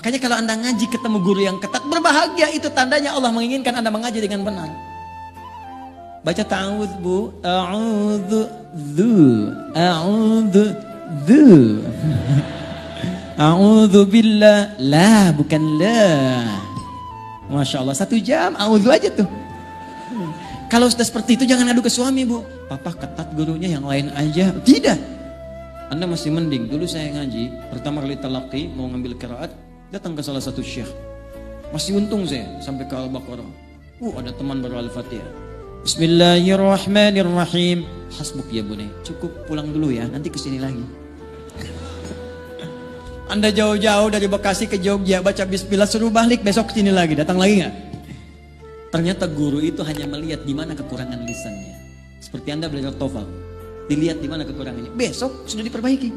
Makanya kalau Anda ngaji ketemu guru yang ketat, berbahagia, itu tandanya Allah menginginkan Anda mengaji dengan benar. Baca ta'awudz bu, a'udzu dzu. A'udzu billah, la bukan la. Masya Allah, 1 jam a'udzu aja tuh. Kalau sudah seperti itu jangan adu ke suami bu. Papa ketat gurunya, yang lain aja. Tidak. Anda masih mending. Dulu saya ngaji, pertama kali talaqi, mau ngambil qiraat, datang ke salah satu syekh. Masih untung saya sampai ke Al-Baqarah. Ada teman baru Al-Fatihah. Bismillahirrahmanirrahim. Hasbuk ya bunai. Cukup, pulang dulu ya, nanti kesini lagi. Anda jauh-jauh dari Bekasi ke Jogja, baca bismillah, suruh balik, besok kesini lagi, datang lagi nggak? Ternyata guru itu hanya melihat di mana kekurangan lisannya. Seperti Anda belajar TOEFL, dilihat di mana kekurangannya, besok sudah diperbaiki.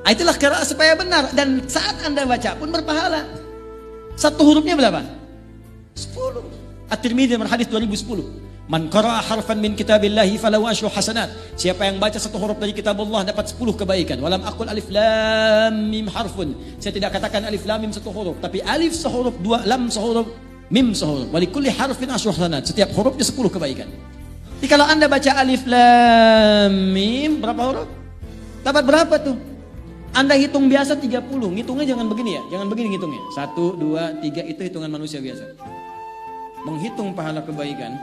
Itulah qiraat supaya benar, dan saat Anda baca pun berpahala. 1 hurufnya berapa? 10. At-Tirmidzi hadis 2010. Man qara'a harfan min kitabillahi falahu asyru hasanat. Siapa yang baca 1 huruf dari kitab Allah dapat 10 kebaikan. Walam aqul alif lam mim harfun. Saya tidak katakan alif lam mim 1 huruf, tapi alif sehuruf, 2 lam sehuruf, mim sehuruf. Wa likulli harfin asyru hasanat. Setiap hurufnya 10 kebaikan. Jadi kalau Anda baca alif lam mim berapa huruf? Dapat berapa tuh? Anda hitung biasa 30. Ngitungnya jangan begini ya. Jangan begini ngitungnya. 1, 2, 3 itu hitungan manusia biasa. Menghitung pahala kebaikan.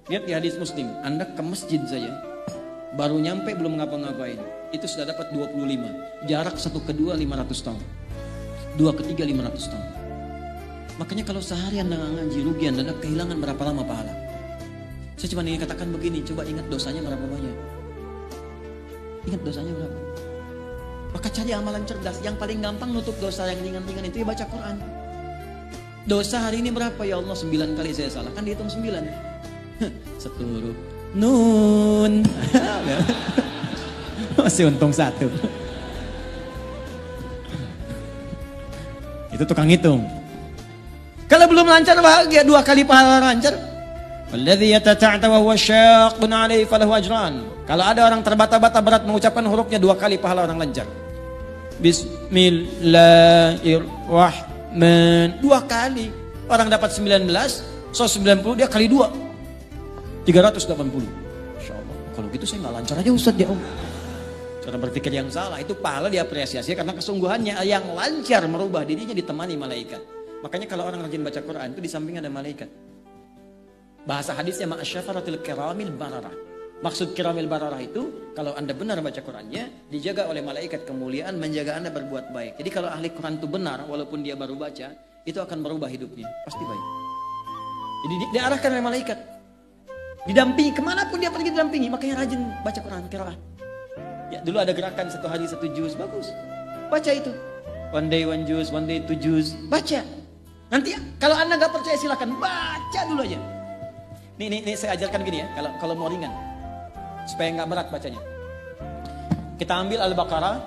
Lihat di hadis Muslim, Anda ke masjid saja, baru nyampe belum ngapa-ngapain, itu sudah dapat 25. Jarak 1 ke 2 500 tahun, 2 ke 3 500 tahun. Makanya kalau sehari Anda nggak ngaji, rugi Anda kehilangan berapa lama pahala. Saya cuma ingin katakan begini, coba ingat dosanya berapa banyak. Ingat dosanya berapa. Maka cari amalan cerdas. Yang paling gampang nutup dosa yang ringan-ringan itu ya baca Quran. Dosa hari ini berapa ya Allah? 9 kali saya salah, kan dihitung 9. 1 huruf nun. Masih untung 1. Itu tukang hitung. Kalau belum lancar bahagia, 2 kali pahala lancar. Walladzi yatata'ta wa huwa syaqqun 'alaihi falahu ajran. Kalau ada orang terbata-bata berat mengucapkan hurufnya, 2 kali pahala orang lancar. Bismillahirrahmanirrahim. 2 kali. Orang dapat 19, 90 dia kali 2. 380. Insya Allah. Kalau gitu saya nggak lancar aja Ustaz ya Om. Cara berpikir yang salah, itu pahala diapresiasi karena kesungguhannya. Yang lancar merubah dirinya ditemani malaikat. Makanya kalau orang rajin baca Quran itu di samping ada malaikat. Bahasa hadisnya ma'asyafaratil kiramil bararah. Maksud kiramil bararah itu kalau Anda benar baca Qurannya, dijaga oleh malaikat kemuliaan menjaga Anda berbuat baik. Jadi kalau ahli Quran itu benar walaupun dia baru baca, itu akan merubah hidupnya, pasti baik. Jadi diarahkan oleh malaikat. Didampingi, kemanapun dia pergi didampingi. Makanya rajin baca Quran, qiraat. Ya, dulu ada gerakan 1 hari 1 juz, bagus. Baca itu. One day 1 juz, one day 2 juz. Baca. Nanti kalau Anda nggak percaya silakan baca dulu aja. Nih saya ajarkan gini ya, kalau mau ringan. Supaya nggak berat bacanya. Kita ambil Al-Baqarah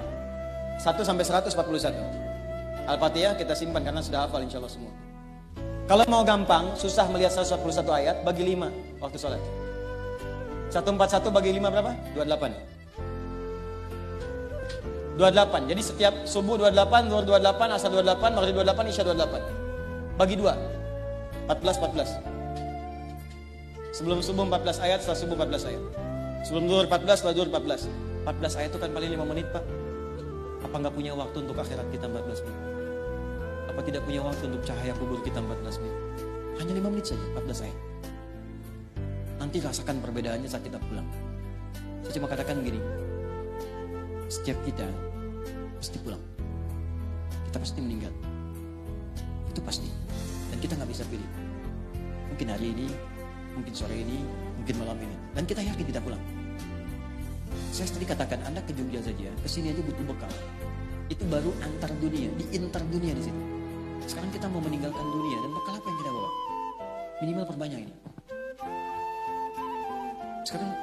1 sampai 141. Al-Fatihah kita simpan karena sudah hafal insya Allah semua. Kalau mau gampang, susah melihat 141 ayat, bagi 5 waktu sholat. 141 bagi 5 berapa? 28. 28. Jadi setiap subuh 28, zuhur 28, asar 28, maghrib 28, isya 28. Bagi 2. 14. Sebelum subuh 14 ayat, setelah subuh 14 ayat. Sebelum zuhur 14, setelah zuhur 14. 14 ayat itu kan paling 5 menit Pak. Apa nggak punya waktu untuk akhirat kita 14 menit? Apa tidak punya waktu untuk cahaya kubur kita 14 menit? Hanya 5 menit saja, 14 ayat. Nanti rasakan perbedaannya saat kita pulang. Saya cuma katakan begini, setiap kita pasti pulang. Kita pasti meninggal. Itu pasti. Dan kita nggak bisa pilih. Mungkin hari ini, mungkin sore ini, mungkin malam ini. Dan kita yakin kita pulang. Saya tadi katakan, Anda ke Jogja saja, kesini aja butuh bekal. Itu baru antar dunia, di inter dunia di situ. Sekarang kita mau meninggalkan dunia dan bekal apa yang kita bawa? Minimal perbanyak ini. Sekarang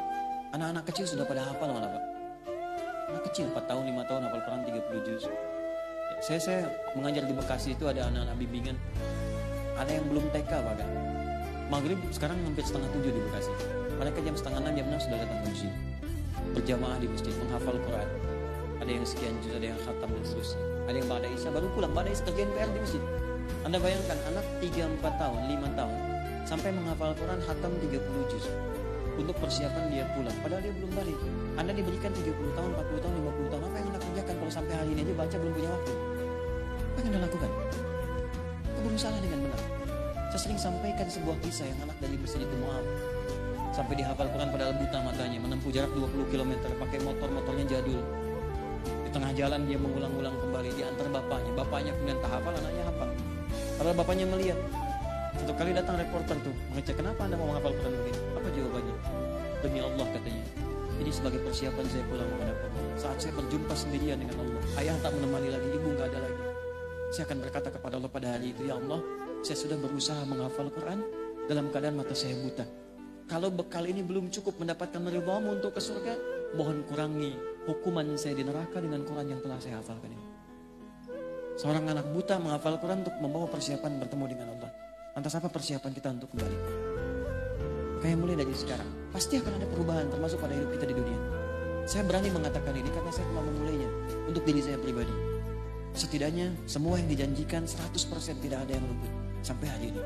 anak-anak kecil sudah pada hafal malah Pak. Anak kecil 4 tahun, 5 tahun hafal Quran 30 juz. Ya, saya mengajar di Bekasi itu ada anak-anak bimbingan. Ada yang belum TK bahkan. Maghrib sekarang hampir setengah 7 di Bekasi. Mereka jam setengah 6, jam 6 sudah datang ke masjid. Berjamaah di masjid, menghafal Quran. Ada yang sekian juz, ada yang khatam dan seterusnya. Ada yang ba'da isya baru pulang, ba'da isya kerjain PR di masjid. Anda bayangkan anak 3-4 tahun, 5 tahun sampai menghafal Quran khatam 30 juz untuk persiapan dia pulang, padahal dia belum balik. Anda diberikan 30 tahun, 40 tahun, 50 tahun, apa yang Anda kerjakan kalau sampai hari ini aja baca belum punya waktu? Apa yang Anda lakukan? Keburu salah dengan benar. Saya sering sampaikan sebuah kisah yang anak dari Mesir itu Mu'ab sampai dihafal Quran padahal buta matanya, menempuh jarak 20 km pakai motornya jadul. Di tengah jalan dia mengulang-ulang kembali, diantar bapaknya kemudian tak hafal, anaknya hafal. Padahal bapaknya melihat. Satu kali datang reporter tuh mengecek, kenapa Anda mau menghafal Quran begini? Apa jawabannya? Demi Allah katanya, ini sebagai persiapan saya pulang menghadap Allah. Saat saya berjumpa sendirian dengan Allah, ayah tak menemani lagi, ibu nggak ada lagi. Saya akan berkata kepada Allah pada hari itu, ya Allah, saya sudah berusaha menghafal Quran dalam keadaan mata saya buta. Kalau bekal ini belum cukup mendapatkan ridhamu untuk ke surga, mohon kurangi hukuman saya di neraka dengan Quran yang telah saya hafalkan ini. Seorang anak buta menghafal Quran untuk membawa persiapan bertemu dengan Allah. Lantas apa persiapan kita untuk kembali? Kayak mulai dari sekarang, pasti akan ada perubahan termasuk pada hidup kita di dunia. Saya berani mengatakan ini karena saya telah memulainya untuk diri saya pribadi. Setidaknya semua yang dijanjikan 100% tidak ada yang luput sampai hari ini.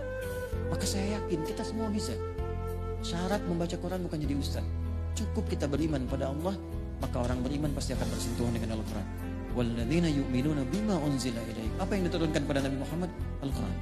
Maka saya yakin kita semua bisa. Syarat membaca Quran bukan jadi ustaz. Cukup kita beriman pada Allah, maka orang beriman pasti akan bersentuhan dengan Al-Quran. Walladzina yu'minuna bima unzila ilaik. Apa yang diturunkan pada Nabi Muhammad? Al-Quran.